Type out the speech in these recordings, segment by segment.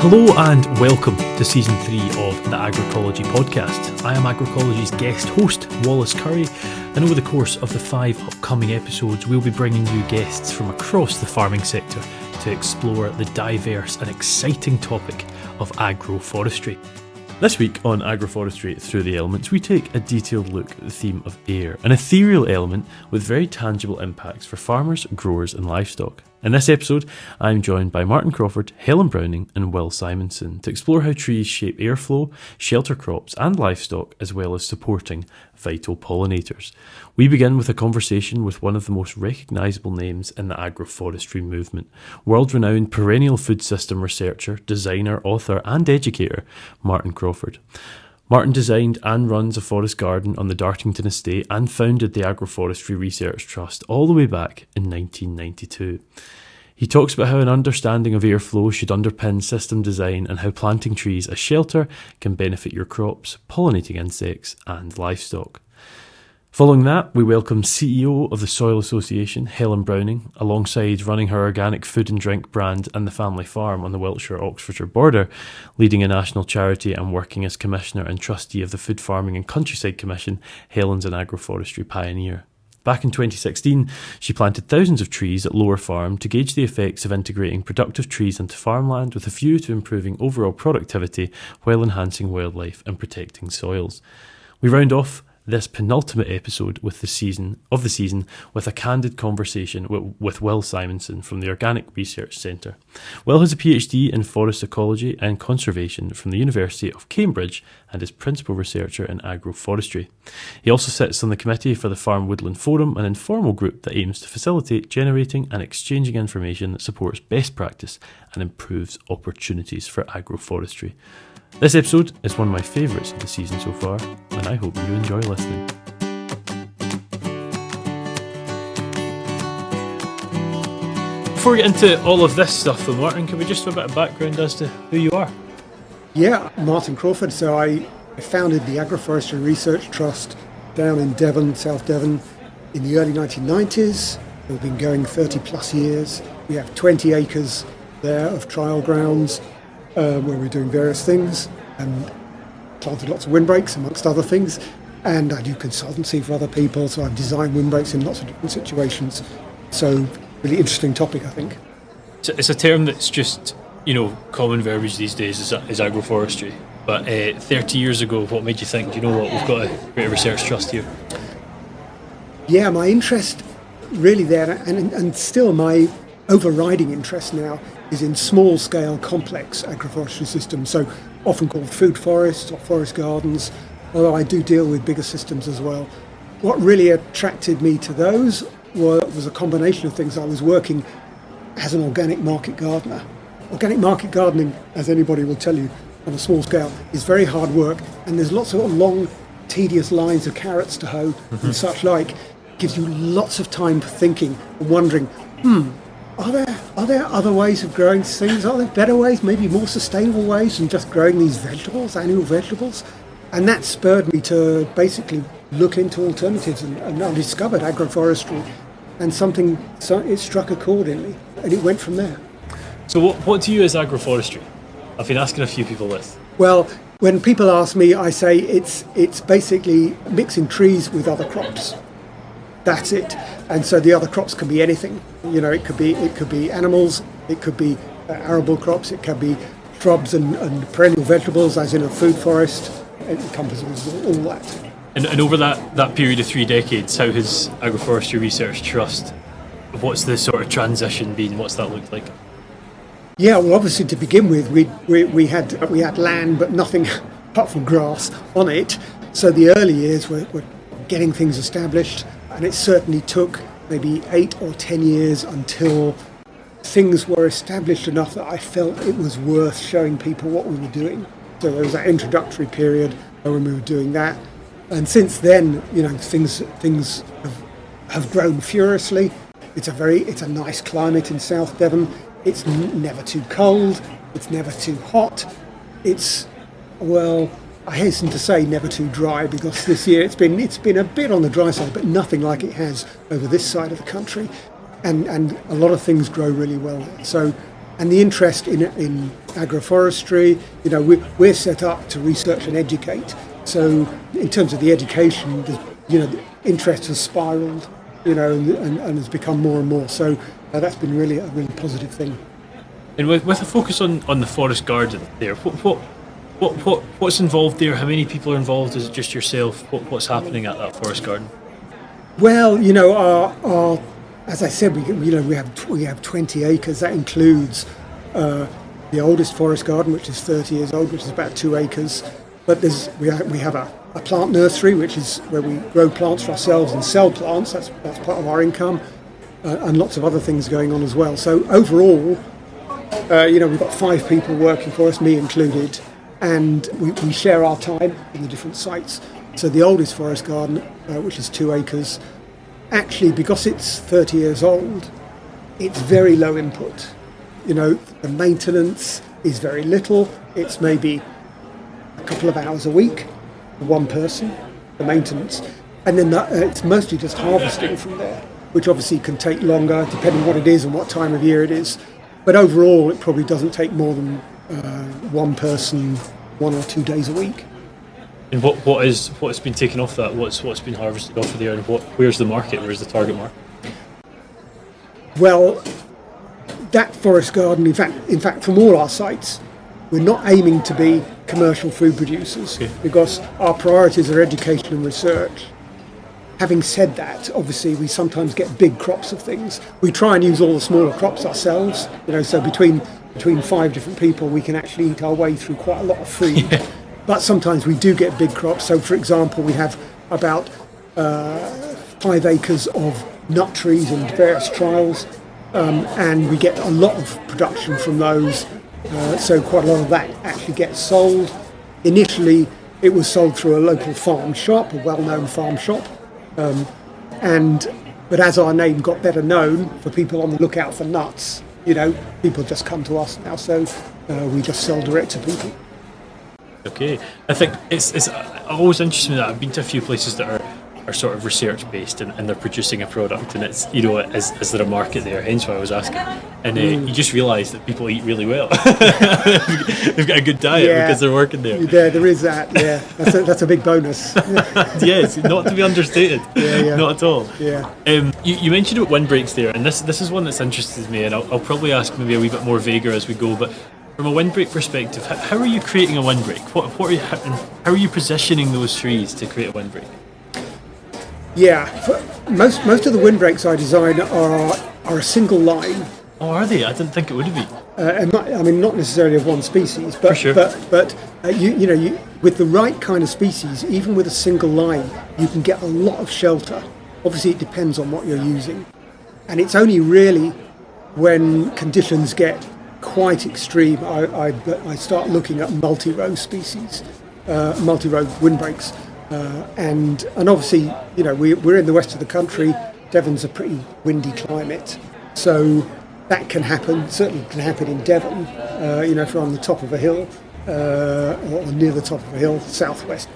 Hello and welcome to Season 3 of the Agroecology Podcast. I am Agroecology's guest host, Wallace Currie, and over the course of the 5 upcoming episodes, we'll be bringing you guests from across the farming sector to explore the diverse and exciting topic of agroforestry. This week on Agroforestry Through the Elements, we take a detailed look at the theme of air, an ethereal element with very tangible impacts for farmers, growers and livestock. In this episode, I'm joined by Martin Crawford, Helen Browning and Will Simonson to explore how trees shape airflow, shelter crops and livestock, as well as supporting vital pollinators. We begin with a conversation with one of the most recognisable names in the agroforestry movement, world-renowned perennial food system researcher, designer, author and educator, Martin Crawford. Martin designed and runs a forest garden on the Dartington estate and founded the Agroforestry Research Trust all the way back in 1992. He talks about how an understanding of airflow should underpin system design and how planting trees as shelter can benefit your crops, pollinating insects and livestock. Following that, we welcome CEO of the Soil Association, Helen Browning, alongside running her organic food and drink brand and the family farm on the Wiltshire-Oxfordshire border, leading a national charity and working as Commissioner and Trustee of the Food Farming and Countryside Commission. Helen's an agroforestry pioneer. Back in 2016, she planted thousands of trees at Lower Farm to gauge the effects of integrating productive trees into farmland with a view to improving overall productivity while enhancing wildlife and protecting soils. We round off this penultimate episode with the season with a candid conversation with Will Simonson from the Organic Research Centre. Will has a PhD in forest ecology and conservation from the University of Cambridge and is principal researcher in agroforestry. He also sits on the committee for the Farm Woodland Forum, an informal group that aims to facilitate generating and exchanging information that supports best practice and improves opportunities for agroforestry. This episode is one of my favourites of the season so far, and I hope you enjoy listening. Before we get into all of this stuff, though, Martin, can we just have a bit of background as to who you are? Yeah, Martin Crawford. So I founded the Agroforestry Research Trust down in Devon, South Devon, in the early 1990s. We've been going 30 plus years. We have 20 acres there of trial grounds, where we're doing various things, and planted lots of windbreaks amongst other things, and I do consultancy for other people, so I've designed windbreaks in lots of different situations. So really interesting topic, I think. So it's a term that's just, common verbiage these days is agroforestry, but 30 years ago, what made you think, we've got a great research trust here? Yeah, my interest really there, and still my overriding interest now is in small-scale complex agroforestry systems, so often called food forests or forest gardens, although I do deal with bigger systems as well. What really attracted me to those was a combination of things. I was working as an organic market gardener. Organic market gardening, as anybody will tell you, on a small scale, is very hard work, and there's lots of long, tedious lines of carrots to hoe and such like. Gives you lots of time for thinking and wondering, Are there other ways of growing things? Are there better ways, maybe more sustainable ways than just growing these vegetables, annual vegetables? And that spurred me to basically look into alternatives, and I discovered agroforestry, and it struck a chord in me, and it went from there. So what to you is agroforestry? I've been asking a few people this. Well, when people ask me, I say it's basically mixing trees with other crops. That's it. And so the other crops can be anything. It could be animals, it could be arable crops, it can be shrubs and perennial vegetables, as in a food forest. It encompasses all that. And over that period of 3 decades, how has Agroforestry Research Trust, what's the sort of transition been? What's that looked like? Yeah, well, obviously to begin with, we had land, but nothing apart from grass on it. So the early years were getting things established. And it certainly took maybe 8 or 10 years until things were established enough that I felt it was worth showing people what we were doing. So there was that introductory period when we were doing that. And since then, things have grown furiously. It's a nice climate in South Devon. It's never too cold. It's never too hot. I hasten to say never too dry, because this year it's been a bit on the dry side, but nothing like it has over this side of the country. And a lot of things grow really well there. So And the interest in agroforestry, we're set up to research and educate. So in terms of the education, the interest has spiraled, and has become more and more. So that's been really a really positive thing. And with a focus on the forest garden there, what's involved there? How many people are involved? Is it just yourself? What's happening at that forest garden? Well, our as I said, we have 20 acres. That includes the oldest forest garden, which is 30 years old, which is about 2 acres. But we have a plant nursery, which is where we grow plants for ourselves and sell plants. That's part of our income, and lots of other things going on as well. So overall, we've got 5 people working for us, me included, and we share our time in the different sites. So the oldest forest garden, which is 2 acres, actually, because it's 30 years old, it's very low input. The maintenance is very little. It's maybe a couple of hours a week for one person, the maintenance. And then it's mostly just harvesting from there, which obviously can take longer depending what it is and what time of year it is. But overall, it probably doesn't take more than one person 1 or 2 days a week. And what's been taken off that? What's been harvested off of there, and where's the market? Where's the target market? Well, that forest garden, in fact, from all our sites, we're not aiming to be commercial food producers, because our priorities are education and research. Having said that, obviously we sometimes get big crops of things. We try and use all the smaller crops ourselves. So between 5 different people, we can actually eat our way through quite a lot of food. Yeah. But sometimes we do get big crops. So, for example, we have about 5 acres of nut trees in various trials, and we get a lot of production from those. So quite a lot of that actually gets sold. Initially, it was sold through a local farm shop, a well-known farm shop. But as our name got better known for people on the lookout for nuts, people just come to us now. So we just sell direct to people. Okay, I think it's always interesting that I've been to a few places that are sort of research based and they're producing a product, and it's is there a market there? Hence why I was asking. And you just realise that people eat really well. They've got a good diet because they're working there. Yeah, there is that. Yeah, that's a big bonus. Yes, not to be understated. Yeah. Not at all. Yeah. You mentioned about windbreaks there, and this is one that's interested me, and I'll probably ask maybe a wee bit more vaguer as we go, but. From a windbreak perspective, how are you creating a windbreak? How are you positioning those trees to create a windbreak? Yeah, most of the windbreaks I design are a single line. Oh, are they? I didn't think it would be. Not necessarily of one species, but sure. but you with the right kind of species, even with a single line, you can get a lot of shelter. Obviously, it depends on what you're using, and it's only really when conditions get quite extreme, I start looking at multi-row species, multi-row windbreaks, and obviously, we're in the west of the country. Devon's a pretty windy climate, so that can happen. Certainly, can happen in Devon. If you're on the top of a hill or near the top of a hill, southwest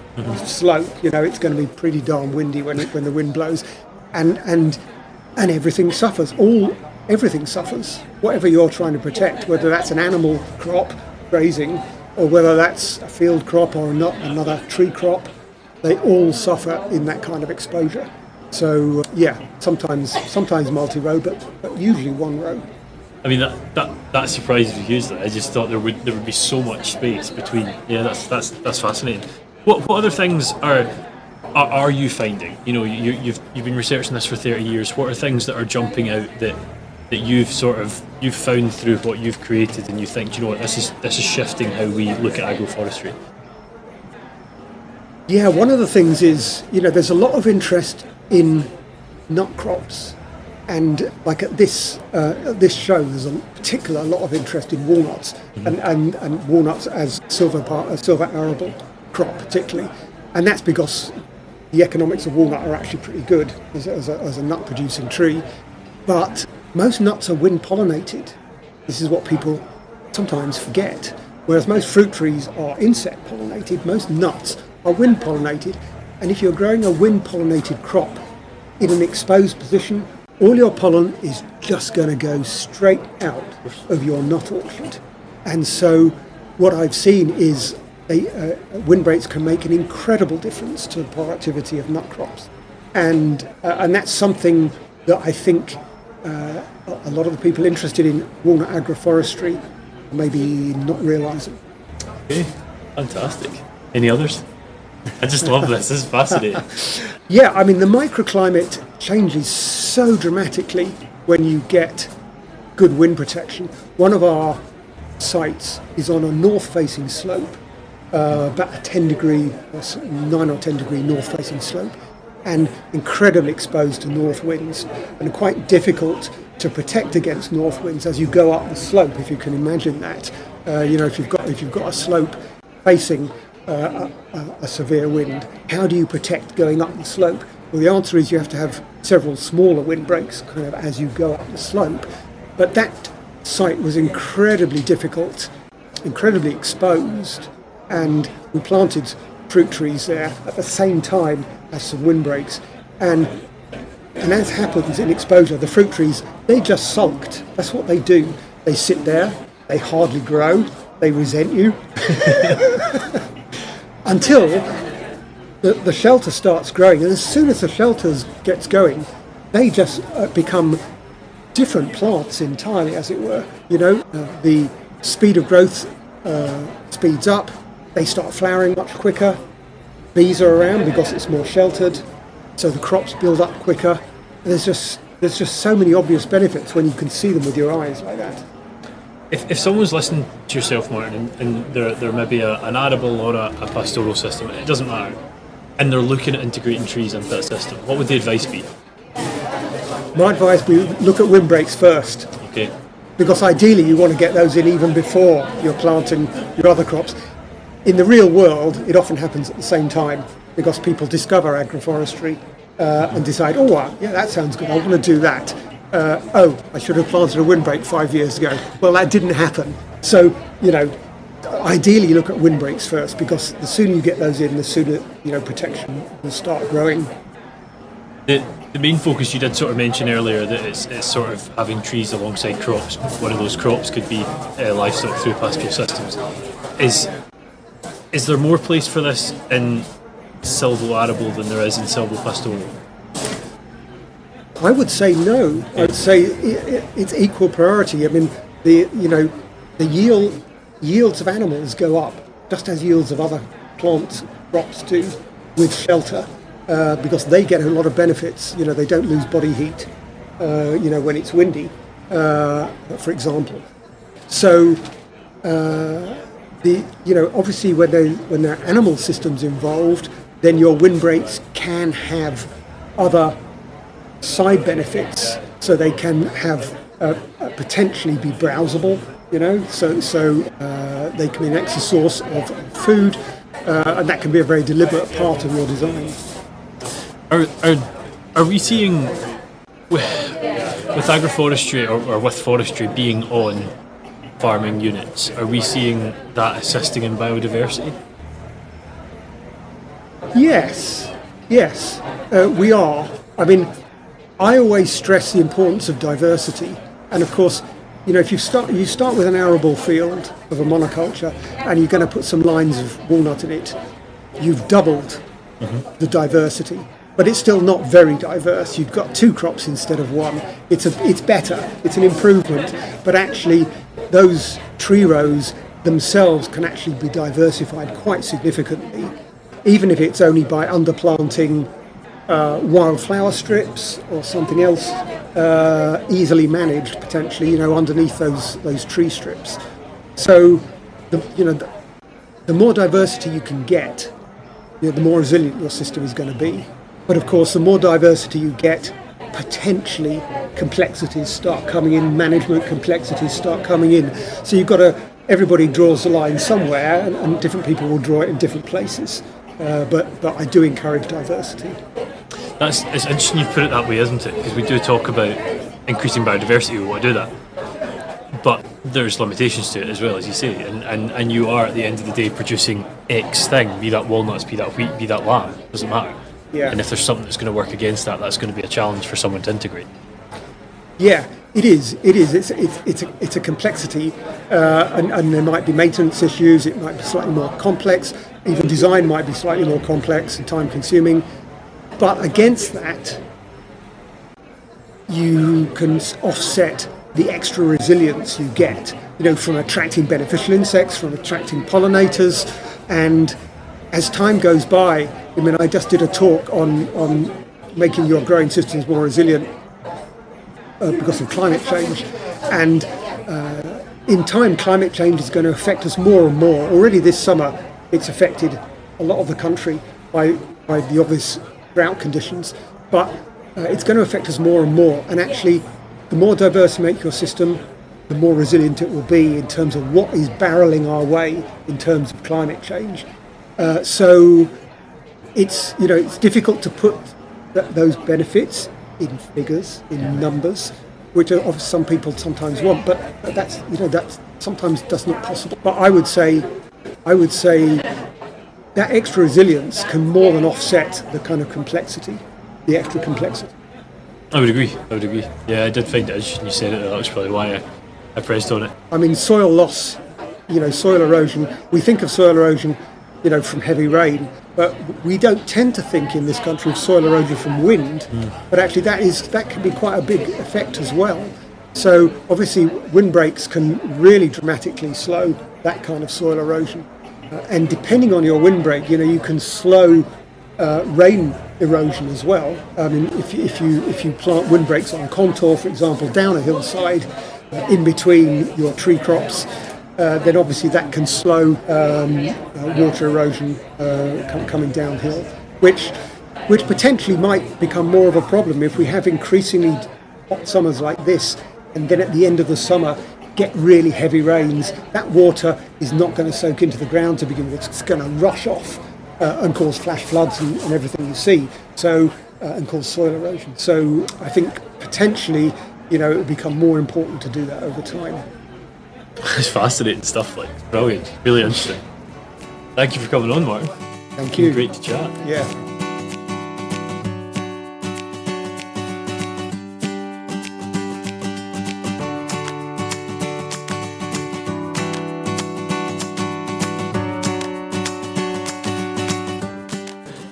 slope, it's going to be pretty darn windy when the wind blows, and everything suffers. Everything suffers. Whatever you're trying to protect, whether that's an animal crop grazing, or whether that's a field crop or another tree crop, they all suffer in that kind of exposure. So sometimes multi-row, but usually one row. I mean that surprises me hugely. I just thought there would be so much space between. Yeah, that's fascinating. What other things are you finding? You've been researching this for 30 years. What are things that are jumping out that you've found through what you've created, and you think, this is shifting how we look at agroforestry? Yeah, one of the things is, there's a lot of interest in nut crops, and like at this show, there's a lot of interest in walnuts, and walnuts as silver arable crop particularly, and that's because the economics of walnut are actually pretty good as a nut producing tree, but most nuts are wind pollinated. This is what people sometimes forget. Whereas most fruit trees are insect pollinated, most nuts are wind pollinated. And if you're growing a wind pollinated crop in an exposed position, all your pollen is just going to go straight out of your nut orchard. And so what I've seen is windbreaks can make an incredible difference to the productivity of nut crops. And that's something that I think a lot of the people interested in walnut agroforestry maybe not realising. Okay, fantastic. Any others? I just love this. This is fascinating. Yeah, I mean, the microclimate changes so dramatically when you get good wind protection. One of our sites is on a north-facing slope, about a 10 degree, 9 or 10 degree north-facing slope, and incredibly exposed to north winds, and quite difficult to protect against north winds as you go up the slope, if you can imagine that. If you've got a slope facing a severe wind, how do you protect going up the slope? Well, the answer is you have to have several smaller windbreaks kind of as you go up the slope. But that site was incredibly difficult, incredibly exposed, and we planted fruit trees there at the same time as some windbreaks. And as happens in exposure, the fruit trees, they just sulked. That's what they do. They sit there, they hardly grow, they resent you. Until the shelter starts growing. And as soon as the shelter gets going, they just become different plants entirely, as it were. The speed of growth speeds up. They start flowering much quicker. Bees are around because it's more sheltered, so the crops build up quicker. There's just so many obvious benefits when you can see them with your eyes like that. If someone's listening to yourself, Martin, and they're maybe an arable or a pastoral system, it doesn't matter, and they're looking at integrating trees into that system, what would the advice be? My advice would be look at windbreaks first. Okay. Because ideally you want to get those in even before you're planting your other crops. In the real world, it often happens at the same time because people discover agroforestry and decide, that sounds good, I want to do that. I should have planted a windbreak 5 years ago. Well, that didn't happen. So, ideally you look at windbreaks first because the sooner you get those in, the sooner, protection will start growing. The main focus you did sort of mention earlier that it's sort of having trees alongside crops. One of those crops could be livestock through pastoral systems. Is there more place for this in silvo-arable than there is in silvo-pastoral? I would say no. I'd say it's equal priority. I mean, the yields of animals go up just as yields of other plant crops do with shelter because they get a lot of benefits. They don't lose body heat. When it's windy, for example. So. Obviously when there are animal systems involved, then your windbreaks can have other side benefits, so they can have potentially be browsable, so they can be an extra source of food, and that can be a very deliberate part of your design. Are we seeing with agroforestry or with forestry being on farming units, are we seeing that assisting in biodiversity? Yes, we are. I mean, I always stress the importance of diversity, and of course, if you start with an arable field of a monoculture, and you're going to put some lines of walnut in it, you've doubled the diversity. But it's still not very diverse. You've got 2 crops instead of 1. It's better. It's an improvement. But actually, those tree rows themselves can actually be diversified quite significantly, even if it's only by underplanting wildflower strips or something else easily managed, potentially, underneath those tree strips. So, the more diversity you can get, the more resilient your system is going to be. But of course, the more diversity you get, potentially complexities start coming in, management complexities start coming in. So everybody draws the line somewhere, and different people will draw it in different places. But I do encourage diversity. It's interesting you put it that way, isn't it? Because we do talk about increasing biodiversity, we want to do that. But there's limitations to it as well, as you say. And you are, at the end of the day, producing X thing, be that walnuts, be that wheat, be that lamb, doesn't matter. Yeah. And if there's something that's going to work against that, that's going to be a challenge for someone to integrate. Yeah, It is. It's a complexity, and there might be maintenance issues. It might be slightly more complex. Even design might be slightly more complex and time-consuming. But against that, you can offset the extra resilience you get, from attracting beneficial insects, from attracting pollinators, and as time goes by, I just did a talk on making your growing systems more resilient because of climate change, and in time climate change is going to affect us more and more. Already this summer it's affected a lot of the country by the obvious drought conditions, but it's going to affect us more and more, and actually the more diverse you make your system, the more resilient it will be in terms of what is barreling our way in terms of climate change. So it's difficult to put those benefits in figures, in numbers, which some people sometimes want, but that's sometimes that's not possible. But I would say that extra resilience can more than offset the kind of complexity, the extra complexity. I would agree. Yeah, I did find it interesting you said it. That was probably why I pressed on it. Soil loss, soil erosion. We think of soil erosion, from heavy rain, but we don't tend to think in this country of soil erosion from wind. But actually, that can be quite a big effect as well. So obviously, windbreaks can really dramatically slow that kind of soil erosion. And depending on your windbreak, you can slow rain erosion as well. If you plant windbreaks on contour, for example, down a hillside, in between your tree crops, then obviously that can slow water erosion coming downhill, which potentially might become more of a problem if we have increasingly hot summers like this, and then at the end of the summer get really heavy rains. That water is not going to soak into the ground to begin with. It's going to rush off and cause flash floods and everything you see. So and cause soil erosion. So I think potentially, it will become more important to do that over time. It's fascinating stuff, brilliant, really interesting. Thank you for coming on, Martin. Thank you. Great to chat. Yeah.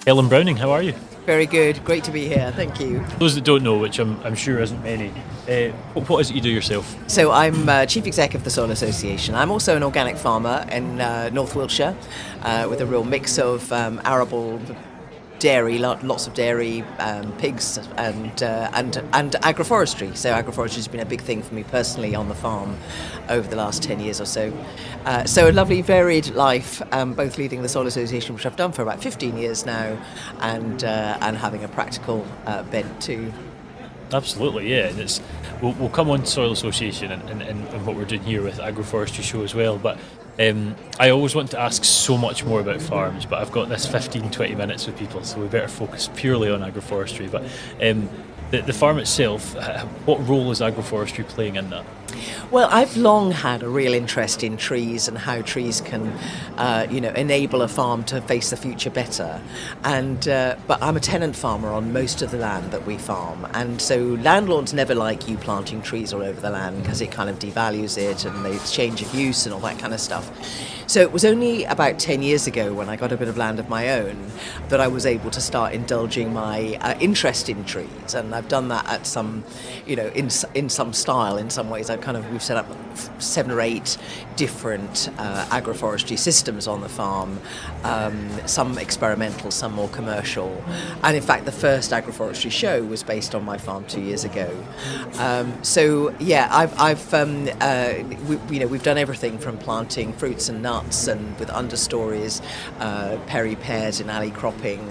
Helen Browning, how are you? Very good, great to be here, thank you. Those that don't know, which I'm sure isn't many, what is it you do yourself? So I'm Chief Exec of the Soil Association. I'm also an organic farmer in North Wiltshire with a real mix of arable dairy, lots of dairy, pigs and agroforestry. So agroforestry has been a big thing for me personally on the farm over the last 10 years or so. So a lovely varied life, both leading the Soil Association, which I've done for about 15 years now, and having a practical bent too. Absolutely, yeah. And we'll come on to Soil Association and what we're doing here with Agroforestry Show as well, but I always want to ask so much more about farms, but I've got this 15-20 minutes with people, so we better focus purely on agroforestry. But the farm itself, what role is agroforestry playing in that? Well, I've long had a real interest in trees and how trees can, enable a farm to face the future better. And but I'm a tenant farmer on most of the land that we farm, and so landlords never like you planting trees all over the land because it kind of devalues it, and the change of use and all that kind of stuff. So it was only about 10 years ago, when I got a bit of land of my own, that I was able to start indulging my interest in trees, and I've done that at some, in some style. In some ways, we've set up 7 or 8 different agroforestry systems on the farm, some experimental, some more commercial, and in fact the first agroforestry show was based on my farm 2 years ago. So yeah, we've done everything from planting fruits and nuts and with understories, peri pears in alley cropping,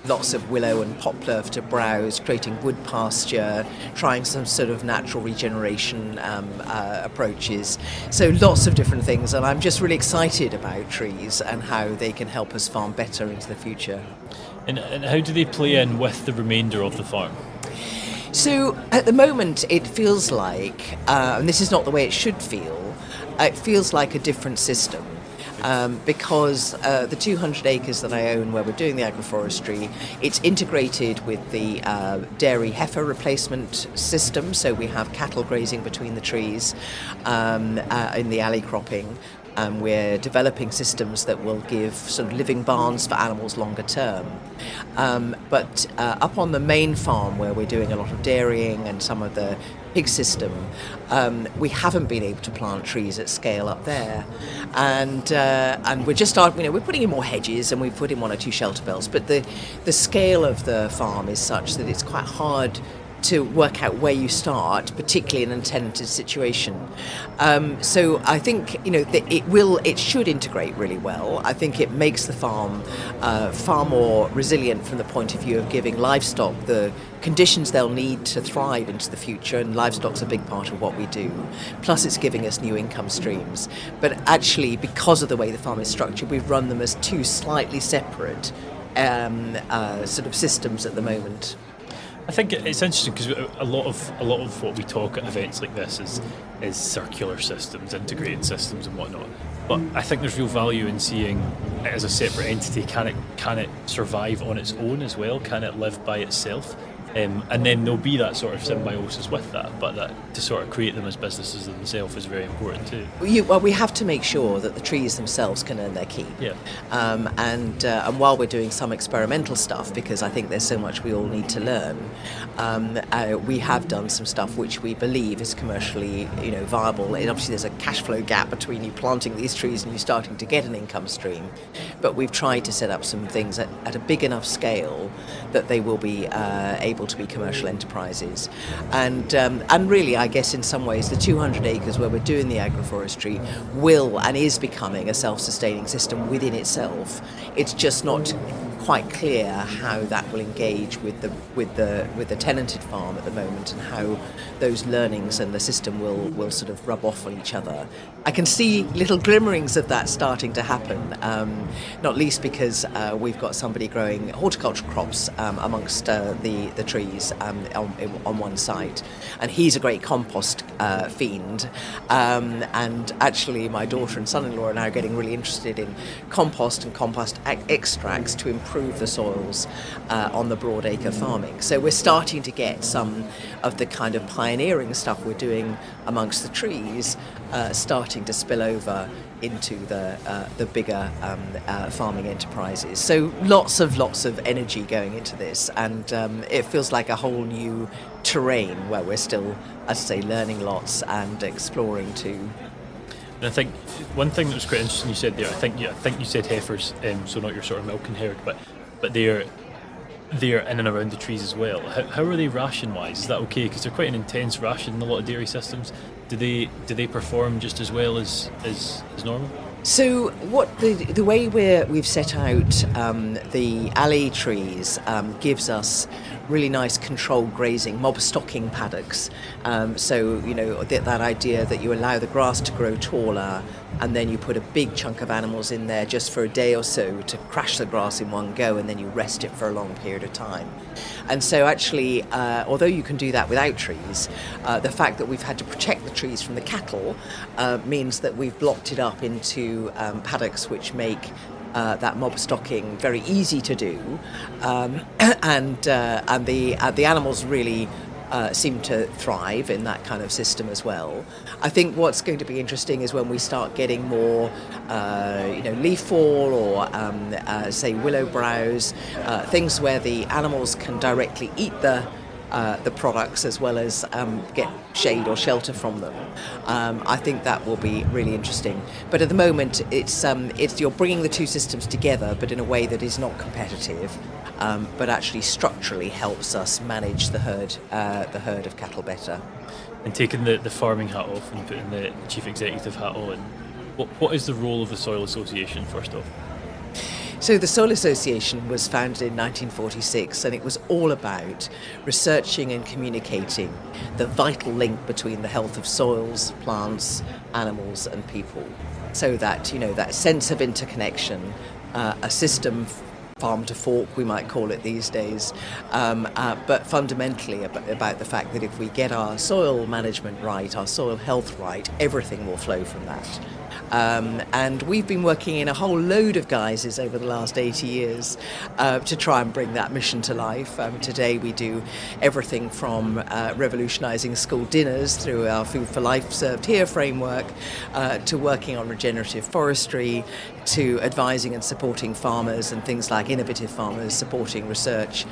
lots of willow and poplar to browse, creating wood pasture, trying some sort of natural regeneration approaches. So lots of different things, and I'm just really excited about trees and how they can help us farm better into the future. And how do they play in with the remainder of the farm? So at the moment it feels like, and this is not the way it should feel, it feels like a different system. because the 200 acres that I own where we're doing the agroforestry, it's integrated with the dairy heifer replacement system, so we have cattle grazing between the trees in the alley cropping. We're developing systems that will give sort of living barns for animals longer term. But up on the main farm where we're doing a lot of dairying and some of the pig system, we haven't been able to plant trees at scale up there. And we're just starting, we're putting in more hedges and we've put in 1 or 2 shelter belts, but the scale of the farm is such that it's quite hard to work out where you start, particularly in an untenanted situation. So I think it should integrate really well. I think it makes the farm far more resilient from the point of view of giving livestock the conditions they'll need to thrive into the future, and livestock's a big part of what we do. Plus it's giving us new income streams. But actually, because of the way the farm is structured, we've run them as 2 slightly separate sort of systems at the moment. I think it's interesting because a lot of what we talk at events like this is circular systems, integrated systems and whatnot. But I think there's real value in seeing it as a separate entity. Can it survive on its own as well? Can it live by itself? And then there'll be that sort of symbiosis with that, but that to sort of create them as businesses themselves is very important too. Well, we have to make sure that the trees themselves can earn their keep. Yeah. And while we're doing some experimental stuff, because I think there's so much we all need to learn, we have done some stuff which we believe is commercially, viable. And obviously, there's a cash flow gap between you planting these trees and you starting to get an income stream. But we've tried to set up some things at a big enough scale that they will be able to be commercial enterprises. And really, I guess in some ways, the 200 acres where we're doing the agroforestry will and is becoming a self-sustaining system within itself. It's just not quite clear how that will engage with the tenanted farm at the moment, and how those learnings and the system will sort of rub off on each other. I can see little glimmerings of that starting to happen, not least because we've got somebody growing horticultural crops amongst the trees on one site, and he's a great compost fiend, and actually my daughter and son-in-law are now getting really interested in compost and compost extracts to improve the soils on the broadacre farming. So we're starting to get some of the kind of pioneering stuff we're doing amongst the trees starting to spill over into the bigger farming enterprises. So lots of energy going into this, and it feels like a whole new terrain where we're still, as I say, learning lots and exploring too. And I think one thing that was quite interesting you said there, I think you said heifers, so not your sort of milking herd, but they're in and around the trees as well. How are they ration wise? Is that okay? Because they're quite an intense ration in a lot of dairy systems. Do they perform just as well as normal? So what the way we've set out the alley trees gives us really nice controlled grazing, mob stocking paddocks. So that idea that you allow the grass to grow taller, and then you put a big chunk of animals in there just for a day or so to crash the grass in one go, and then you rest it for a long period of time. And so actually, although you can do that without trees, the fact that we've had to protect the trees from the cattle means that we've blocked it up into paddocks which make that mob stocking very easy to do, and the animals really seem to thrive in that kind of system as well. I think what's going to be interesting is when we start getting more, leaf fall or say willow browse, things where the animals can directly eat the products as well as get shade or shelter from them. I think that will be really interesting. But at the moment, it's you're bringing the two systems together, but in a way that is not competitive, but actually structurally helps us manage the herd of cattle better. And taking the farming hat off and putting the chief executive hat on, what is the role of the Soil Association first off? So the Soil Association was founded in 1946, and it was all about researching and communicating the vital link between the health of soils, plants, animals and people, so that that sense of interconnection, a system farm to fork, we might call it these days, but fundamentally about the fact that if we get our soil management right, our soil health right, everything will flow from that. And we've been working in a whole load of guises over the last 80 years to try and bring that mission to life. Today we do everything from revolutionising school dinners through our Food for Life Served Here framework to working on regenerative forestry, to advising and supporting farmers and things like innovative farmers, supporting research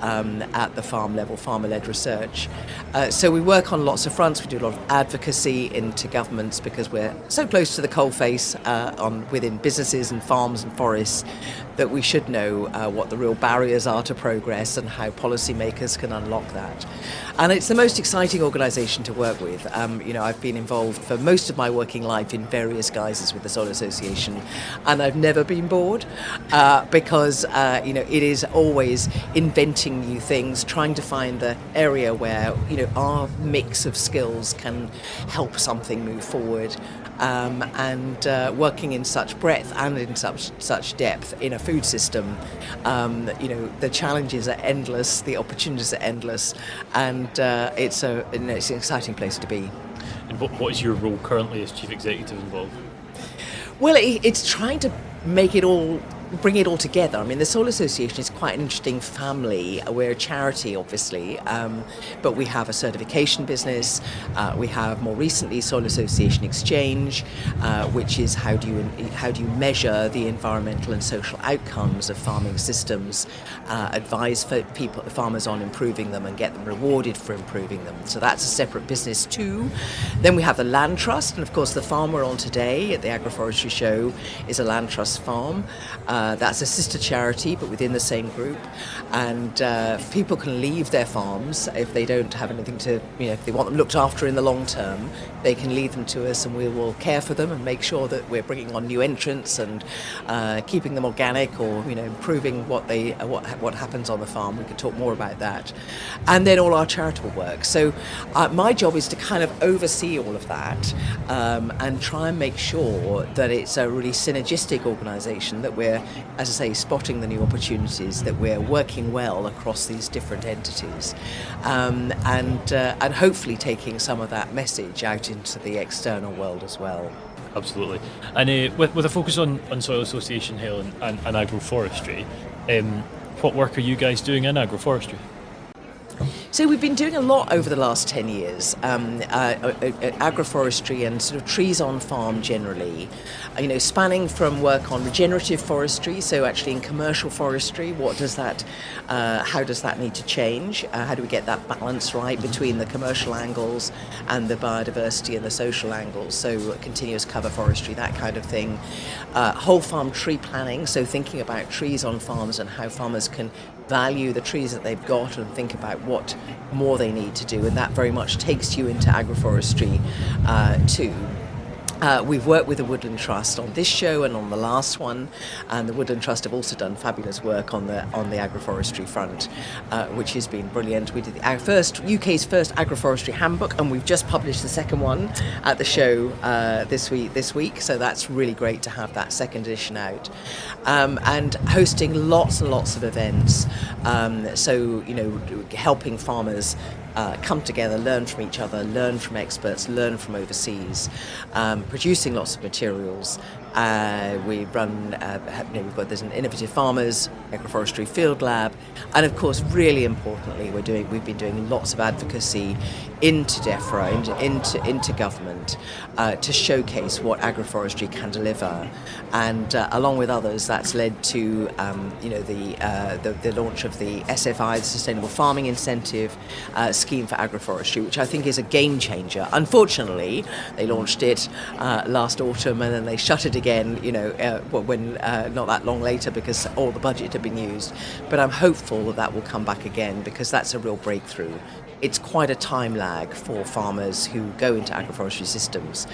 at the farm level, farmer-led research. So we work on lots of fronts. We do a lot of advocacy into governments because we're so close to the coalface within businesses and farms and forests that we should know what the real barriers are to progress and how policymakers can unlock that. And it's the most exciting organisation to work with. I've been involved for most of my working life in various guises with the Soil Association, and I've never been bored because it is always inventing new things, trying to find the area where our mix of skills can help something move forward. And working in such breadth and in such depth in a food system, the challenges are endless, the opportunities are endless, and it's an exciting place to be. And what is your role currently as Chief Executive involved? Well, it's trying to bring it all together. I mean, the Soil Association is quite an interesting family. We're a charity, obviously, but we have a certification business. We have more recently Soil Association Exchange, which is how do you measure the environmental and social outcomes of farming systems, advise farmers on improving them and get them rewarded for improving them. So that's a separate business too. Then we have the Land Trust, and of course the farm we're on today at the Agroforestry Show is a Land Trust farm. That's a sister charity, but within the same group. And people can leave their farms if they don't have anything to, if they want them looked after in the long term, they can leave them to us and we will care for them and make sure that we're bringing on new entrants and keeping them organic or, improving what happens on the farm. We could talk more about that. And then all our charitable work. So my job is to kind of oversee all of that and try and make sure that it's a really synergistic organisation, that we're, as I say, spotting the new opportunities, that we're working well across these different entities, and hopefully taking some of that message out into the external world as well. Absolutely. And with a focus on Soil Association, Helen, and agroforestry, what work are you guys doing in agroforestry? So we've been doing a lot over the last 10 years, agroforestry and sort of trees on farm generally, spanning from work on regenerative forestry, so actually in commercial forestry, how does that need to change? How do we get that balance right between the commercial angles and the biodiversity and the social angles? So continuous cover forestry, that kind of thing. Whole farm tree planning, so thinking about trees on farms and how farmers can value the trees that they've got and think about what more they need to do, and that very much takes you into agroforestry too. We've worked with the Woodland Trust on this show and on the last one, and the Woodland Trust have also done fabulous work on the agroforestry front, which has been brilliant. We did UK's first agroforestry handbook, and we've just published the second one at the show this week. So that's really great to have that second edition out, and hosting lots and lots of events. Helping farmers come together, learn from each other, learn from experts, learn from overseas, producing lots of materials. We run, there's an Innovative Farmers Agroforestry Field Lab, and of course, really importantly, we've been doing lots of advocacy into DEFRA, into government, to showcase what agroforestry can deliver, and along with others, that's led to the launch of the SFI, the Sustainable Farming Incentive scheme for agroforestry, which I think is a game changer. Unfortunately, they launched it last autumn and then they shut it again, when not that long later, because all the budget had been used. But I'm hopeful that will come back again, because that's a real breakthrough. It's quite a time lag for farmers who go into agroforestry systems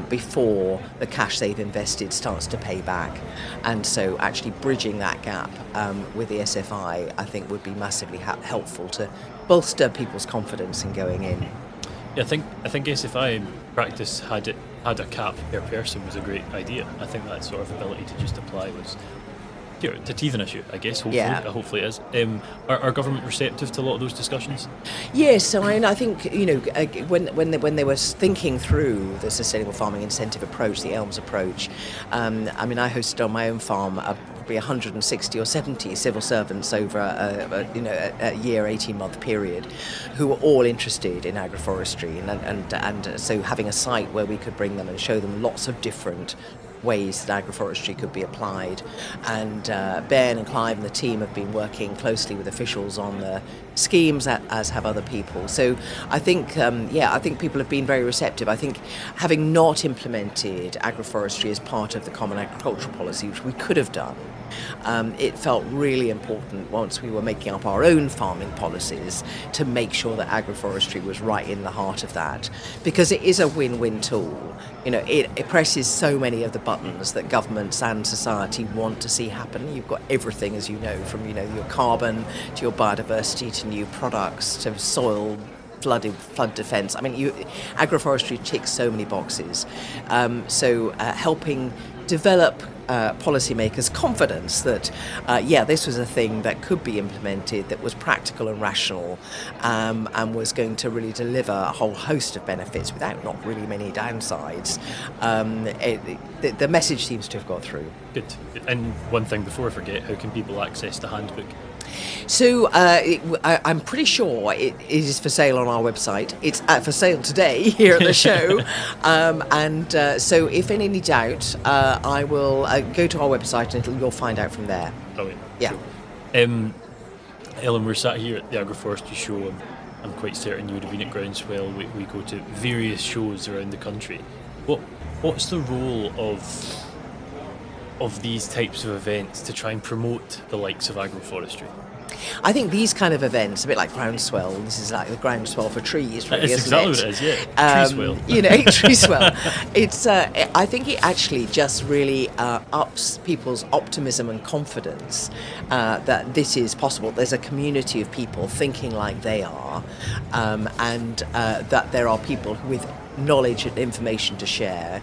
before the cash they've invested starts to pay back. And so actually bridging that gap with the SFI, I think, would be massively helpful to bolster people's confidence in going in. Yeah, I think SFI practice had a cap per person was a great idea. I think that sort of ability to just apply Sure, it's a teething issue, I guess. Hopefully, Yeah. hopefully it is. Are government receptive to a lot of those discussions? Yes, so I think when they were thinking through the sustainable farming incentive approach, the ELMS approach. I hosted on my own farm probably 160 or 70 civil servants over a year, 18-month period, who were all interested in agroforestry, and so having a site where we could bring them and show them lots of different ways that agroforestry could be applied. And Ben and Clive and the team have been working closely with officials on the schemes, as have other people. So I think, I think people have been very receptive. I think having not implemented agroforestry as part of the Common Agricultural Policy, which we could have done, it felt really important once we were making up our own farming policies to make sure that agroforestry was right in the heart of that, because it is a win-win tool. It presses so many of the buttons that governments and society want to see happen. You've got everything, as you know, from your carbon to your biodiversity to new products to soil flood defence. Agroforestry ticks so many boxes. Helping develop policymakers' confidence that, this was a thing that could be implemented, that was practical and rational, and was going to really deliver a whole host of benefits without not really many downsides. The message seems to have got through. Good. And one thing before I forget, how can people access the handbook? So I'm pretty sure it is for sale on our website. It's for sale today here at the show. So if in any doubt, I will go to our website and you'll find out from there. Brilliant. Yeah. Cool. Ellen, we're sat here at the Agroforestry Show, and I'm quite certain you would have been at Groundswell. We go to various shows around the country. What's the role of these types of events to try and promote the likes of agroforestry? I think these kind of events, a bit like Groundswell, this is like the Groundswell for trees, really, It's isn't exactly it? what it is, yeah. Treeswell. Treeswell. It's. I think it actually just really ups people's optimism and confidence that this is possible. There's a community of people thinking like they are, and that there are people with knowledge and information to share,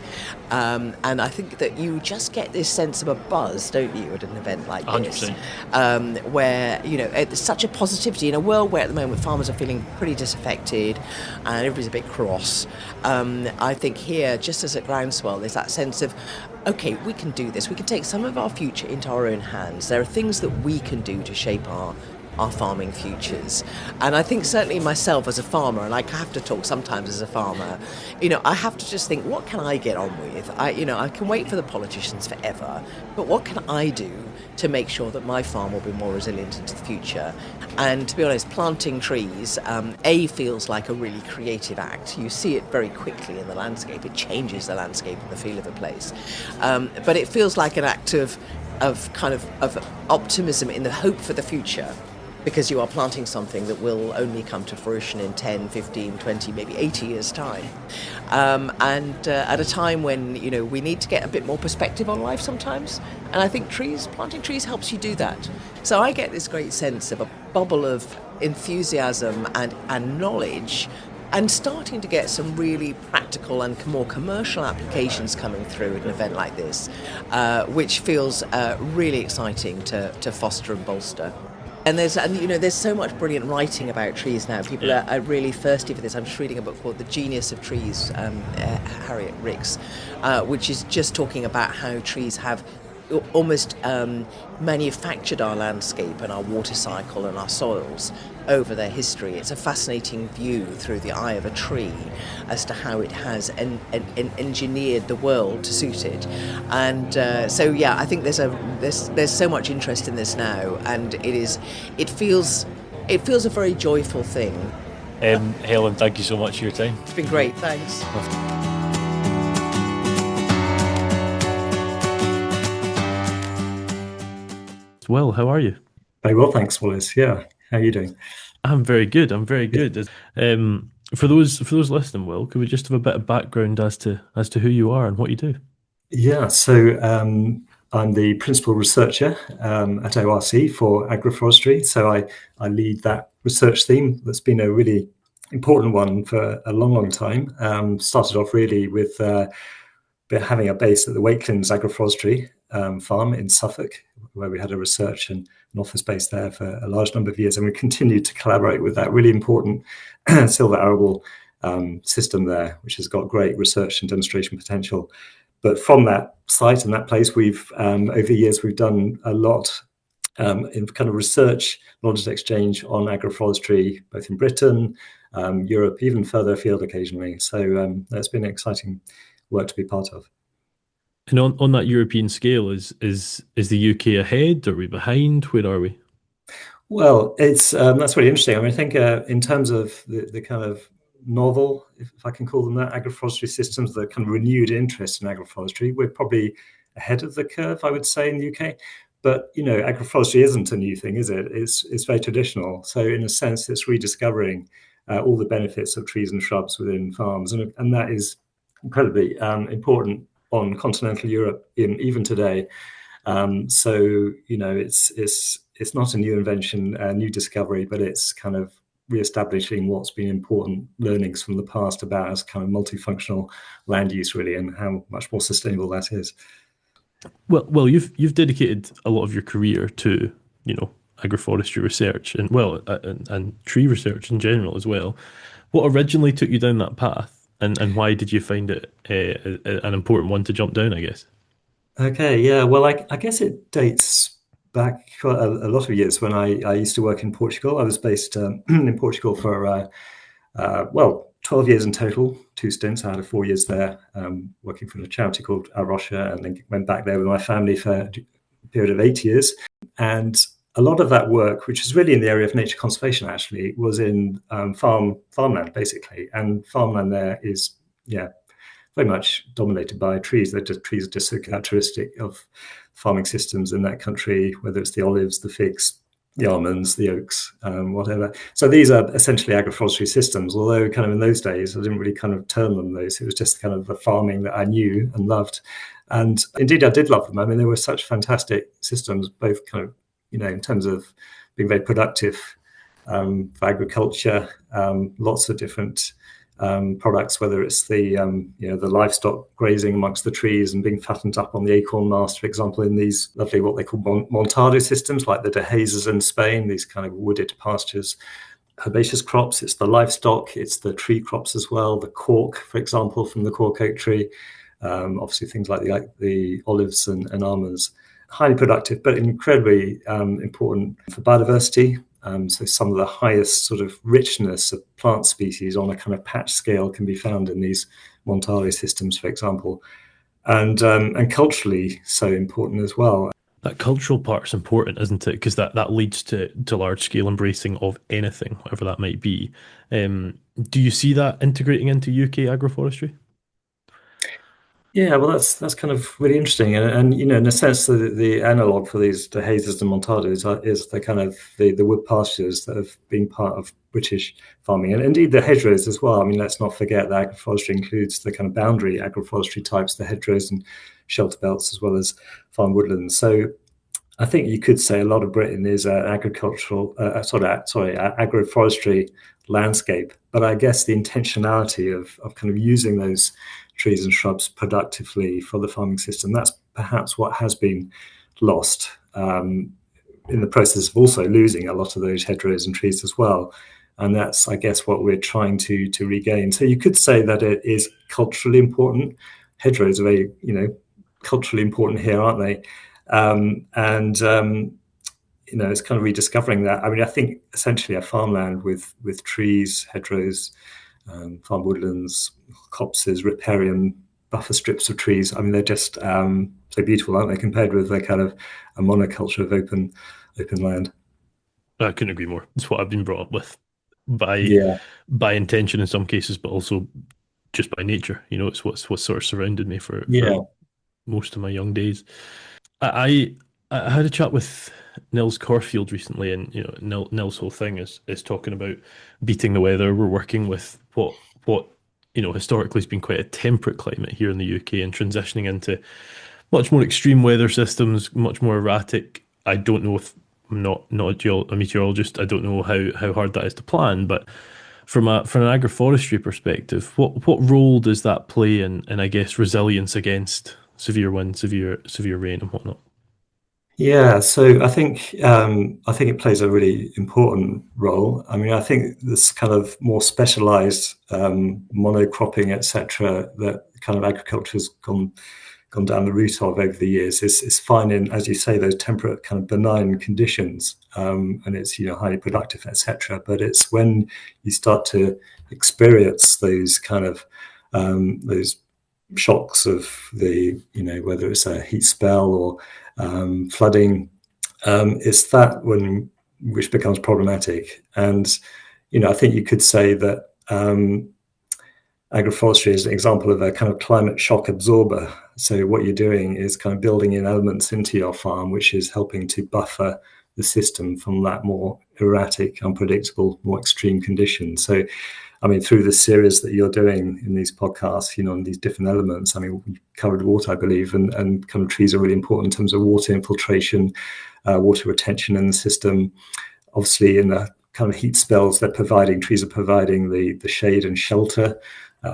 and I think that you just get this sense of a buzz, don't you, at an event like this, 100%. where it's such a positivity in a world where at the moment farmers are feeling pretty disaffected and everybody's a bit cross. I think here, just as at Groundswell, there's that sense of, okay, we can do this, we can take some of our future into our own hands. There are things that we can do to shape our farming futures. And I think certainly myself as a farmer, and I have to talk sometimes as a farmer, I have to just think, what can I get on with? I can wait for the politicians forever, but what can I do to make sure that my farm will be more resilient into the future? And to be honest, planting trees, feels like a really creative act. You see it very quickly in the landscape. It changes the landscape and the feel of a place. But it feels like an act of optimism in the hope for the future, because you are planting something that will only come to fruition in 10, 15, 20, maybe 80 years' time. And at a time when, we need to get a bit more perspective on life sometimes. And I think planting trees helps you do that. So I get this great sense of a bubble of enthusiasm and knowledge, and starting to get some really practical and more commercial applications coming through at an event like this, which feels really exciting to foster and bolster. And there's so much brilliant writing about trees now. People are really thirsty for this. I'm just reading a book called The Genius of Trees, Harriet Ricks, which is just talking about how trees have almost manufactured our landscape and our water cycle and our soils over their history. It's a fascinating view through the eye of a tree as to how it has engineered the world to suit it. And I think there's so much interest in this now, and it feels a very joyful thing. Helen, thank you so much for your time. It's been great, thanks. Will, how are you? Very well, thanks, Wallace. Yeah, how are you doing? I'm very good. For those listening, Will, could we just have a bit of background as to who you are and what you do? Yeah, so I'm the principal researcher at ORC for agroforestry. So I lead that research theme that's been a really important one for a long, long time. Started off really with having a base at the Wakelands Agroforestry farm in Suffolk, where we had a research and an office base there for a large number of years, and we continued to collaborate with that really important silver arable system there, which has got great research and demonstration potential. But from that site and that place, we've over the years we've done a lot in kind of research, knowledge exchange on agroforestry, both in Britain, Europe, even further afield occasionally. So that's been exciting work to be part of. And on that European scale, is the UK ahead? Are we behind? Where are we? Well, it's that's really interesting. I mean, I think in terms of the kind of novel, if I can call them that, agroforestry systems, the kind of renewed interest in agroforestry, we're probably ahead of the curve, I would say, in the UK. But agroforestry isn't a new thing, is it? It's very traditional. So in a sense, it's rediscovering all the benefits of trees and shrubs within farms, and that is incredibly important on continental Europe even today. So it's not a new invention, a new discovery, but it's kind of re-establishing what's been important learnings from the past about as kind of multifunctional land use, really, and how much more sustainable that is. Well, you've dedicated a lot of your career to agroforestry research and tree research in general as well. What originally took you down that path, and why did you find it an important one to jump down, I guess? Okay, yeah. Well, I guess it dates back a lot of years when I used to work in Portugal. I was based in Portugal for 12 years in total, 2 stints. I had 4 years there working for a charity called Arrocha, and then went back there with my family for a period of 8 years. And a lot of that work, which was really in the area of nature conservation, actually, was in farmland, basically. And farmland there is, very much dominated by trees. Trees are just so characteristic of farming systems in that country, whether it's the olives, the figs, the almonds, the oaks, whatever. So these are essentially agroforestry systems, although kind of in those days, I didn't really kind of term them those. It was just kind of the farming that I knew and loved. And indeed, I did love them. I mean, they were such fantastic systems, both kind of, in terms of being very productive for agriculture, lots of different products, whether it's the livestock grazing amongst the trees and being fattened up on the acorn mast, for example, in these lovely what they call montado systems, like the dehesas in Spain, these kind of wooded pastures. Herbaceous crops, it's the livestock, it's the tree crops as well, the cork, for example, from the cork oak tree, obviously things like the olives and almonds. Highly productive, but incredibly important for biodiversity. So some of the highest sort of richness of plant species on a kind of patch scale can be found in these montado systems, for example, and culturally so important as well. That cultural part's important, isn't it? Because that leads to large scale embracing of anything, whatever that might be. Do you see that integrating into UK agroforestry? Yeah, well, that's kind of really interesting, and in a sense, the analog for these dehesas and montados is the kind of the wood pastures that have been part of British farming, and indeed the hedgerows as well. I mean, let's not forget that agroforestry includes the kind of boundary agroforestry types, the hedgerows and shelter belts, as well as farm woodlands. So I think you could say a lot of Britain is an agroforestry landscape, but I guess the intentionality of kind of using those trees and shrubs productively for the farming system, that's perhaps what has been lost in the process of also losing a lot of those hedgerows and trees as well. And that's, I guess, what we're trying to regain. So you could say that it is culturally important. Hedgerows are very, culturally important here, aren't they? It's kind of rediscovering that. I mean, I think essentially a farmland with trees, hedgerows, farm woodlands, copses, riparian, buffer strips of trees. I mean, they're just so beautiful, aren't they, compared with the kind of a monoculture of open land. I couldn't agree more. It's what I've been brought up with by intention in some cases, but also just by nature. It's what's sort of surrounded me for most of my young days. I had a chat with Nils Corfield recently, and Nils' whole thing is talking about beating the weather. We're working with what historically has been quite a temperate climate here in the UK, and transitioning into much more extreme weather systems, much more erratic. I don't know if I'm not a meteorologist. I don't know how hard that is to plan, but from an agroforestry perspective, what role does that play in I guess resilience against severe wind, severe rain, and whatnot? Yeah, so I think it plays a really important role. I mean, I think this kind of more specialised monocropping, etc., that kind of agriculture has gone down the route of over the years is fine in, as you say, those temperate kind of benign conditions, and it's highly productive, etc. But it's when you start to experience those kind of those shocks of the whether it's a heat spell or flooding, it's that when which becomes problematic. And I think you could say that agroforestry is an example of a kind of climate shock absorber. So what you're doing is kind of building in elements into your farm, which is helping to buffer the system from that more erratic, unpredictable, more extreme conditions. So, I mean, through the series that you're doing in these podcasts, and these different elements, I mean, we covered water, I believe, and kind of trees are really important in terms of water infiltration, water retention in the system. Obviously, in the kind of heat spells, trees are providing the shade and shelter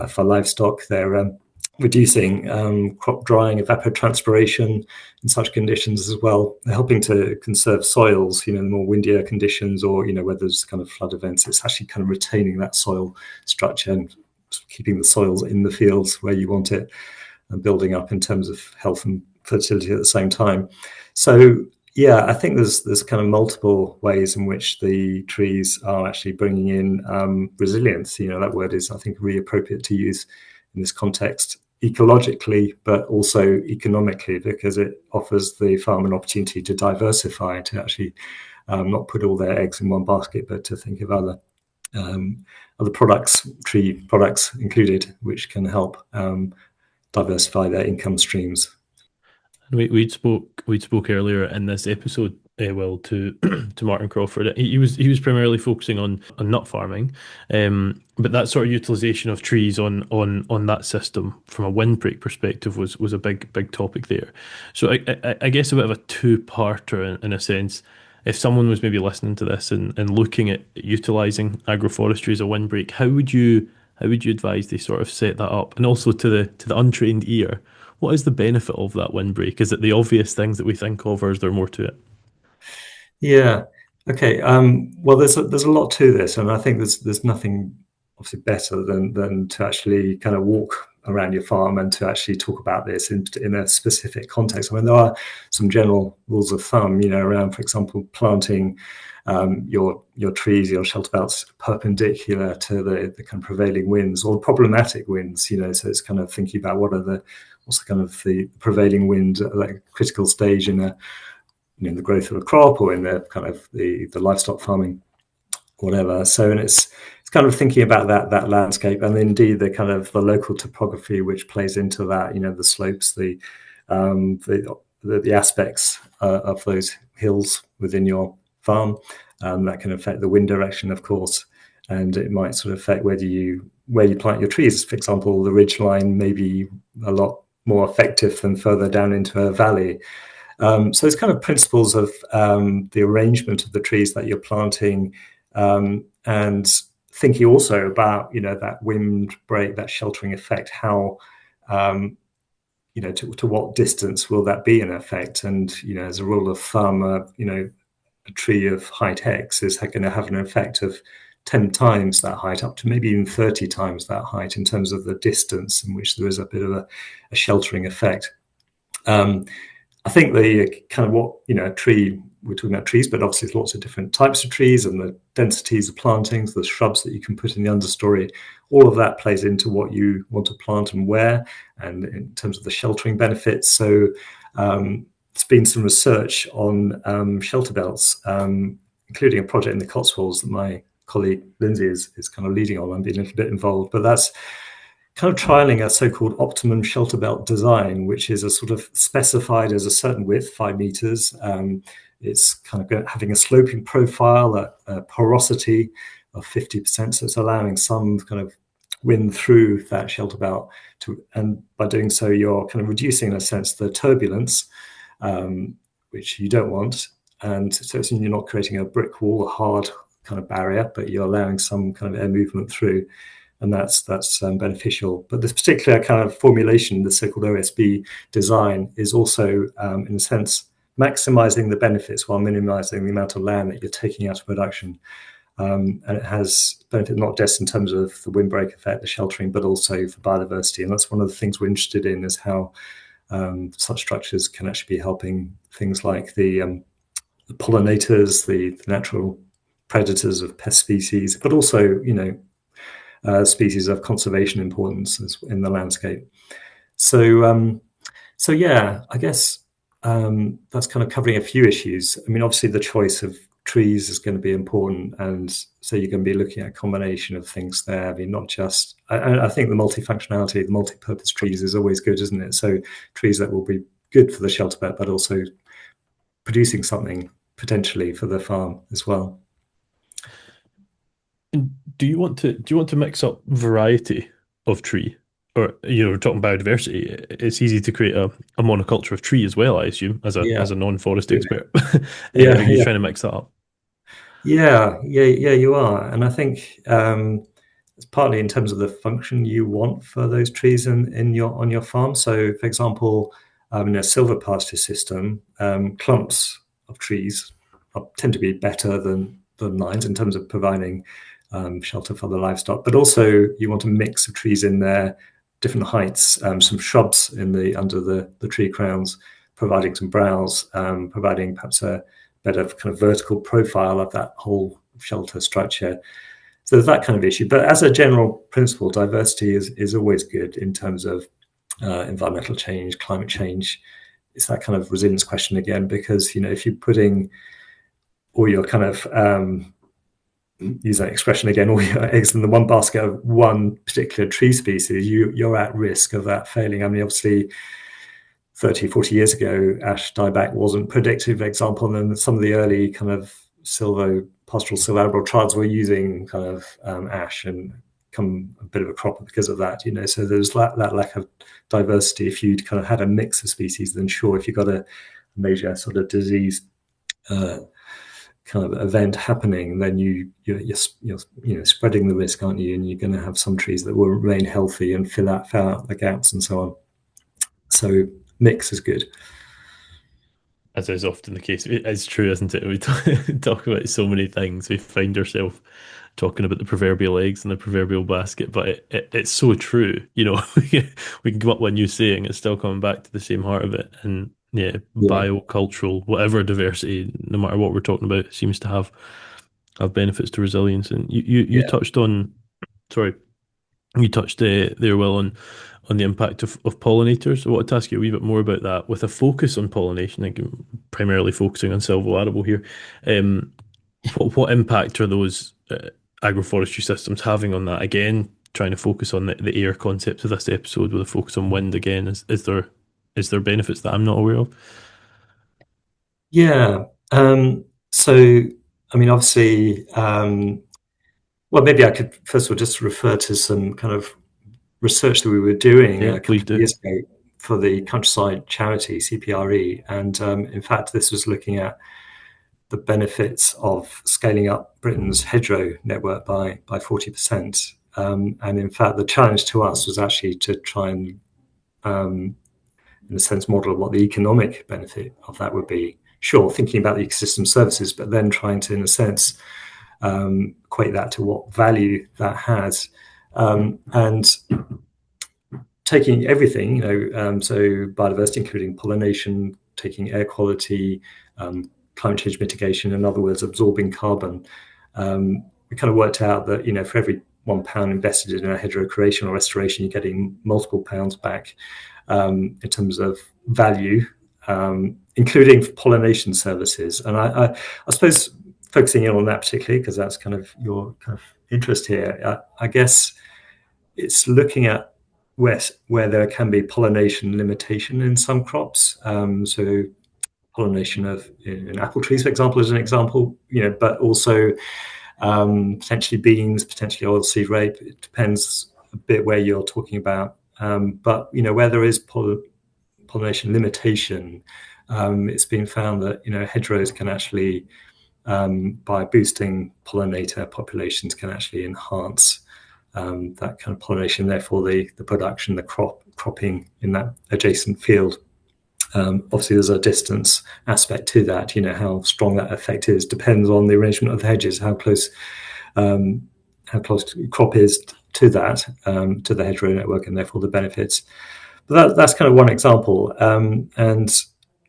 for livestock. They're reducing crop drying, evapotranspiration in such conditions as well. They're helping to conserve soils, the more windier conditions or, where there's kind of flood events. It's actually kind of retaining that soil structure and keeping the soils in the fields where you want it and building up in terms of health and fertility at the same time. So, yeah, I think there's kind of multiple ways in which the trees are actually bringing in resilience. That word is, I think, really appropriate to use in this context, ecologically, but also economically, because it offers the farmer an opportunity to diversify, to actually not put all their eggs in one basket, but to think of other products, tree products included, which can help diversify their income streams. We'd spoke earlier in this episode, Will, to to Martin Crawford. He was primarily focusing on nut farming, but that sort of utilisation of trees on that system from a windbreak perspective was a big topic there. So I guess a bit of a two-parter in a sense. If someone was maybe listening to this and looking at utilising agroforestry as a windbreak, how would you advise they sort of set that up? And also to the untrained ear, what is the benefit of that windbreak? Is it the obvious things that we think of, or is there more to it? Yeah. Okay. Well, there's a lot to this, and I think there's nothing obviously better than to actually kind of walk around your farm and to actually talk about this in a specific context. I mean, there are some general rules of thumb, around, for example, planting your trees, your shelter belts perpendicular to the kind of prevailing winds or problematic winds. So it's kind of thinking about what's the kind of the prevailing wind at that critical stage in the growth of a crop or in the kind of the livestock farming, whatever. So, and it's kind of thinking about that landscape, and indeed the kind of the local topography which plays into that. The slopes, the aspects of those hills within your farm, that can affect the wind direction, of course, and it might sort of affect where you plant your trees. For example, the ridge line may be a lot more effective than further down into a valley. So it's kind of principles of the arrangement of the trees that you're planting, and thinking also about that wind break, that sheltering effect. How to what distance will that be in effect? And as a rule of thumb, a tree of height X is going to have an effect of 10 times that height, up to maybe even 30 times that height in terms of the distance in which there is a bit of a sheltering effect. I think the kind of what, tree, we're talking about trees, but obviously there's lots of different types of trees and the densities of plantings, the shrubs that you can put in the understory, all of that plays into what you want to plant and where, and in terms of the sheltering benefits. So there's been some research on shelter belts, including a project in the Cotswolds that my colleague Lindsay is kind of leading on. I'm being a little bit involved, but that's kind of trialing a so-called optimum shelter belt design, which is a sort of specified as a certain width, 5 meters. It's kind of having a sloping profile, a porosity of 50%, so it's allowing some kind of wind through that shelter belt, and by doing so, you're kind of reducing, in a sense, the turbulence, which you don't want, and so you're not creating a brick wall, a hard kind of barrier, but you're allowing some kind of air movement through. and that's beneficial. But this particular kind of formulation, the so-called OSB design, is also, in a sense, maximizing the benefits while minimizing the amount of land that you're taking out of production. And it has benefit not just in terms of the windbreak effect, the sheltering, but also for biodiversity. And that's one of the things we're interested in, is how such structures can actually be helping things like the pollinators, the natural predators of pest species, but also, species of conservation importance in the landscape. So yeah, I guess that's kind of covering a few issues. I mean, obviously the choice of trees is going to be important, and so you're going to be looking at a combination of things there. I mean, not just, I think the multifunctionality, the multi-purpose trees is always good, isn't it? So trees that will be good for the shelter bed, but also producing something potentially for the farm as well. And do you want to mix up variety of tree? Or, we're talking biodiversity. It's easy to create a monoculture of tree as well, I assume, as a non-forest expert. Are you trying to mix that up? Yeah, you are. And I think it's partly in terms of the function you want for those trees on your farm. So, for example, in a silver pasture system, clumps of trees tend to be better than lines in terms of providing shelter for the livestock. But also, you want a mix of trees in there, different heights, some shrubs under the tree crowns, providing some browse, providing perhaps a better kind of vertical profile of that whole shelter structure. So there's that kind of issue. But as a general principle, diversity is always good in terms of environmental change, climate change. It's that kind of resilience question again, because, if you're putting all your kind of, use that expression again, all your eggs in the one basket of one particular tree species, you're at risk of that failing. I mean, obviously, 30, 40 years ago, ash dieback wasn't predictive example, and then some of the early kind of pastoral silvo trials were using kind of ash and come a bit of a crop because of that, so there's that lack of diversity. If you'd kind of had a mix of species, then sure, if you've got a major sort of disease kind of event happening, then you're spreading the risk, aren't you? And you're going to have some trees that will remain healthy and fill out the gaps and so on. So mix is good. As is often the case. It's true, isn't it? We talk about so many things. We find ourselves talking about the proverbial eggs in the proverbial basket, but it's so true. We can come up with a new saying, it's still coming back to the same heart of it. And biocultural, whatever diversity, no matter what we're talking about, seems to have benefits to resilience. And you touched on, sorry, you touched there, Will, on the impact of pollinators. I wanted to ask you a wee bit more about that, with a focus on pollination, like primarily focusing on silvo-arable here. What impact are those agroforestry systems having on that? Again, trying to focus on the air concept of this episode with a focus on wind again. Is there benefits that I'm not aware of? Yeah. So, I mean, obviously, well, maybe I could first of all just refer to some kind of research that we were doing a couple of years ago for the countryside charity CPRE, and in fact this was looking at the benefits of scaling up Britain's hedgerow network by 40%, and in fact the challenge to us was actually to try and in a sense model what the economic benefit of that would be. Sure, thinking about the ecosystem services, but then trying to, in a sense, equate that to what value that has. And taking everything, so biodiversity, including pollination, taking air quality, climate change mitigation, in other words, absorbing carbon. We kind of worked out that, for every £1 invested in a hedgerow creation or restoration, you're getting multiple pounds back in terms of value, including pollination services. And I suppose focusing in on that particularly, because that's kind of your kind of interest here, I guess it's looking at where there can be pollination limitation in some crops. So pollination in apple trees, for example, is an example, but also potentially beans, potentially oilseed rape. It depends a bit where you're talking about. But, where there is pollination limitation, it's been found that, hedgerows can actually, by boosting pollinator populations, can actually enhance that kind of pollination, therefore the production, the cropping in that adjacent field. Obviously, there's a distance aspect to that. How strong that effect is depends on the arrangement of the hedges, how close crop is to that, to the hedgerow network, and therefore the benefits. But that's kind of one example. And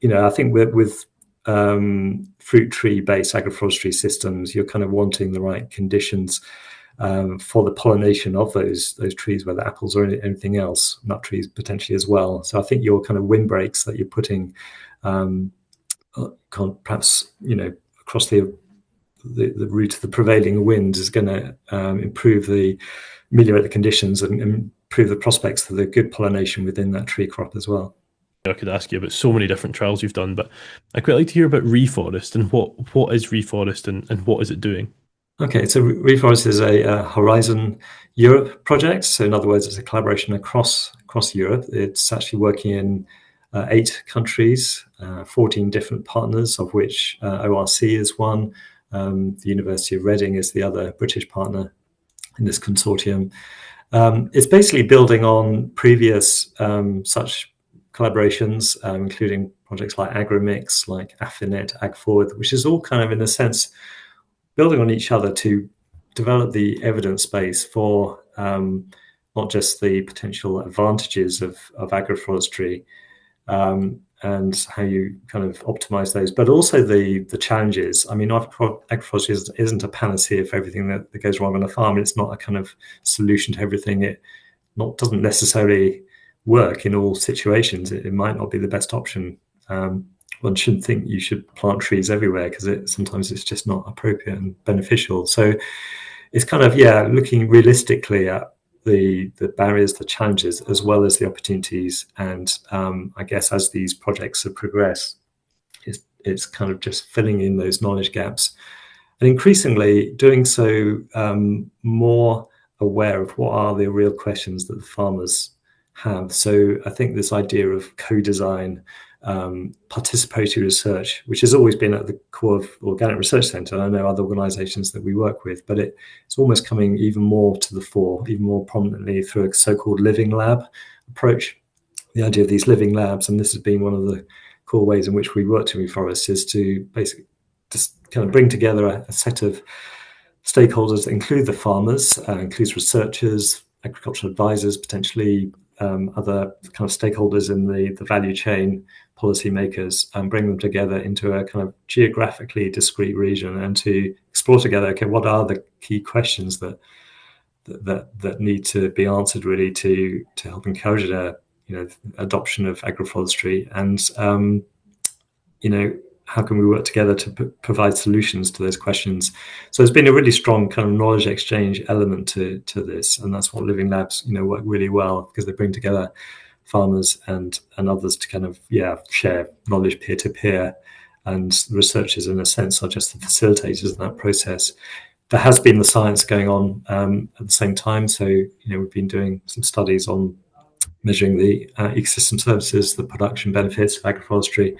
I think with fruit tree-based agroforestry systems, you're kind of wanting the right conditions for the pollination of those trees, whether apples or anything else, nut trees potentially as well. So I think your kind of windbreaks that you're putting, perhaps across the route of the prevailing wind is going to ameliorate the conditions and improve the prospects for the good pollination within that tree crop as well. I could ask you about so many different trials you've done, but I'd quite like to hear about Reforest and what is Reforest and what is it doing? Okay, so Reforest is a Horizon Europe project. So in other words, it's a collaboration across Europe. It's actually working in 8 countries, 14 different partners, of which ORC is one. The University of Reading is the other British partner in this consortium. It's basically building on previous such collaborations, including projects like AgroMix, like Affinet, AgForward, which is all kind of, in a sense, building on each other to develop the evidence base for not just the potential advantages of agroforestry and how you kind of optimize those, but also the challenges. I mean, agroforestry isn't a panacea for everything that goes wrong on a farm. It's not a kind of solution to everything. It doesn't necessarily work in all situations. It might not be the best option. One shouldn't think you should plant trees everywhere because sometimes it's just not appropriate and beneficial. So it's kind of, looking realistically at the barriers, the challenges, as well as the opportunities. And I guess as these projects have progressed, it's kind of just filling in those knowledge gaps and increasingly doing so more aware of what are the real questions that the farmers have. So I think this idea of co-design, participatory research, which has always been at the core of Organic Research Centre. I know other organisations that we work with, but it's almost coming even more to the fore, even more prominently through a so-called living lab approach. The idea of these living labs, and this has been one of the core ways in which we worked in Reforest, is to basically just kind of bring together a set of stakeholders that include the farmers, includes researchers, agricultural advisors, potentially other kind of stakeholders in the value chain, policymakers, and bring them together into a kind of geographically discrete region and to explore together, okay, what are the key questions that need to be answered really to help encourage adoption of agroforestry, and how can we work together to provide solutions to those questions? So there's been a really strong kind of knowledge exchange element to this, and that's what living labs work really well, because they bring together farmers and others to kind of share knowledge peer to peer, and researchers in a sense are just the facilitators in that process. There has been the science going on at the same time, so we've been doing some studies on measuring the ecosystem services, the production benefits of agroforestry.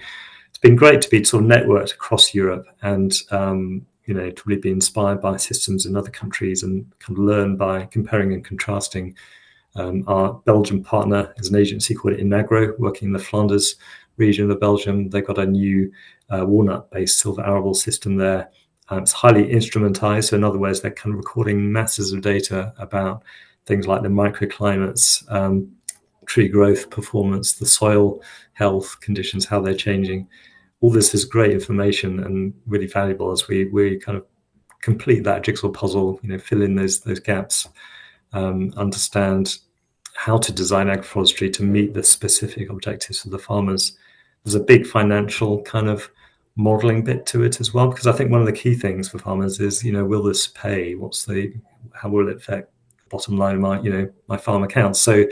It's been great to be sort of networked across Europe and to really be inspired by systems in other countries and kind of learn by comparing and contrasting. Our Belgian partner is an agency called Inagro, working in the Flanders region of Belgium. They've got a new walnut-based silver arable system there. It's highly instrumentized, so in other words, they're kind of recording masses of data about things like the microclimates, tree growth performance, the soil health conditions, how they're changing. All this is great information and really valuable as we kind of complete that jigsaw puzzle, fill in those gaps, understand how to design agroforestry to meet the specific objectives of the farmers. There's a big financial kind of modeling bit to it as well, because I think one of the key things for farmers is, will this pay? How will it affect the bottom line of my farm accounts? So,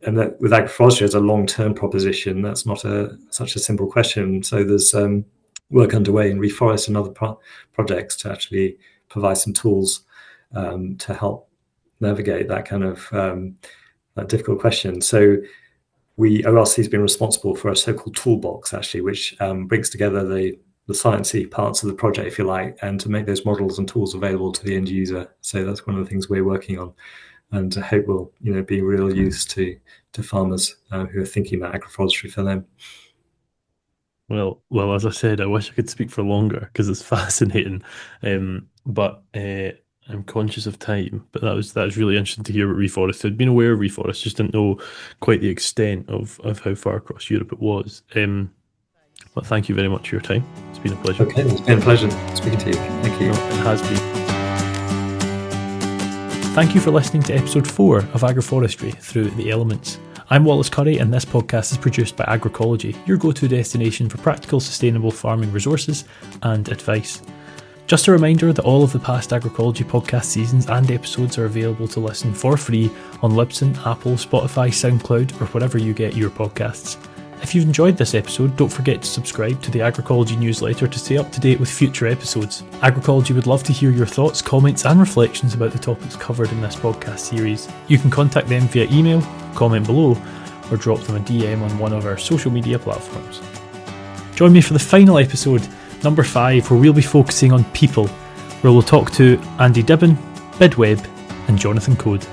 and that with agroforestry as a long-term proposition, that's not such a simple question. So there's work underway in Reforest and other projects to actually provide some tools to help navigate that kind of that difficult question. So ORC has been responsible for a so-called toolbox, actually, which brings together the sciencey parts of the project, if you like, and to make those models and tools available to the end user. So that's one of the things we're working on, and I hope will be real use to farmers who are thinking about agroforestry for them. Well, as I said, I wish I could speak for longer because it's fascinating, but I'm conscious of time. But that was really interesting to hear about reforest. I'd been aware of reforest, just didn't know quite the extent of how far across Europe it was. But thank you very much for your time. It's been a pleasure. Okay, it's been a pleasure speaking to you. Thank you. No, it has been. Thank you for listening to episode 4 of Agroforestry Through the Elements. I'm Wallace Currie, and this podcast is produced by Agroecology, your go-to destination for practical, sustainable farming resources and advice. Just a reminder that all of the past Agroecology podcast seasons and episodes are available to listen for free on Libsyn, Apple, Spotify, SoundCloud, or wherever you get your podcasts. If you've enjoyed this episode, don't forget to subscribe to the Agroecology newsletter to stay up to date with future episodes. Agroecology would love to hear your thoughts, comments and reflections about the topics covered in this podcast series. You can contact them via email, comment below, or drop them a DM on one of our social media platforms. Join me for the final episode, number 5, where we'll be focusing on people, where we'll talk to Andy Dibben, Bid Webb and Jonathan Code.